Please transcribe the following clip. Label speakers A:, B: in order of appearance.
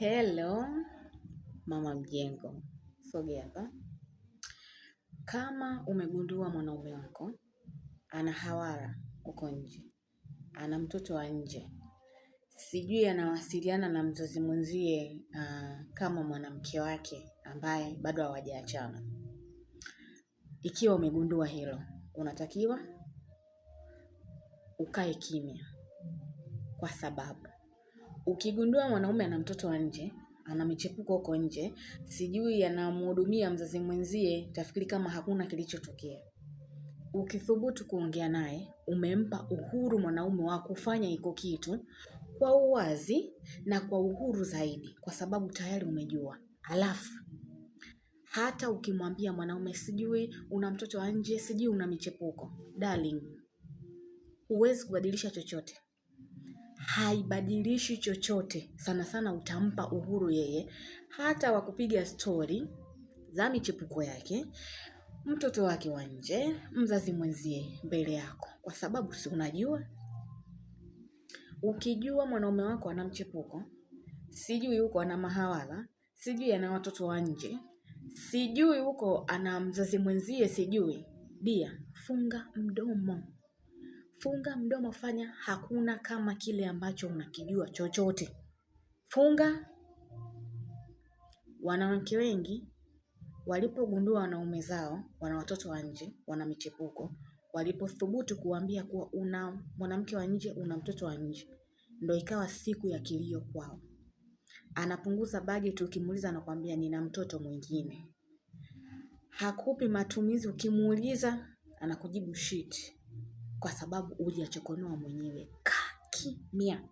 A: Hello, mama mjengo. Sogea hapa. Kama umegundua mwanaume wako ana hawara huko nje, ana mtoto wa nje, sijui anawasiliana na mzazi mwenzie kama mwanamke wake ambaye bado hawajaachana. Ikiwa umegundua hilo, unatakiwa ukae kimya, kwa sababu ukigundua mwanaume ana mtoto wa nje, ana michepuko huko nje, sijui anamhudumia mzazi mwenzie, tafikiri kama hakuna kilichotokea. Ukithubutu kuongea naye, umempa uhuru mwanaume wa kufanya iko kitu kwa uwazi na kwa uhuru zaidi, kwa sababu tayari umejua. Alafu hata ukimwambia mwanaume sijui una mtoto wa nje, sijui una michepuko, darling, huwezi kubadilisha chochote. Haibadilishi chochote. Sana sana utampa uhuru yeye, hata wa kupiga story za michepuko yake, mtoto wake wa nje, mzazi mwenzie mbele yako, kwa sababu si unajua. Ukijua mwanaume wako ana mchepuko, sijui huko ana mahawala, sijui ana watoto wa nje, sijui huko ana mzazi mwenzie, sijui, dia, funga mdomo. Funga mdomo, fanya hakuna kama kile ambacho unakijua chochote. Funga. Wanawake wengi walipogundua wanaume zao wana watoto wa nje, wana michepuko, walipothubutu kuambia kuwa una mwanamke wa nje, una mtoto wa nje, ndio ikawa siku ya kilio kwao. Anapunguza budget, ukimuuliza anakuambia nina mtoto mwingine. Hakupi matumizi, ukimuuliza anakujibu shit, kwa sababu uliyachokonoa mwenyewe. Kaa kimya.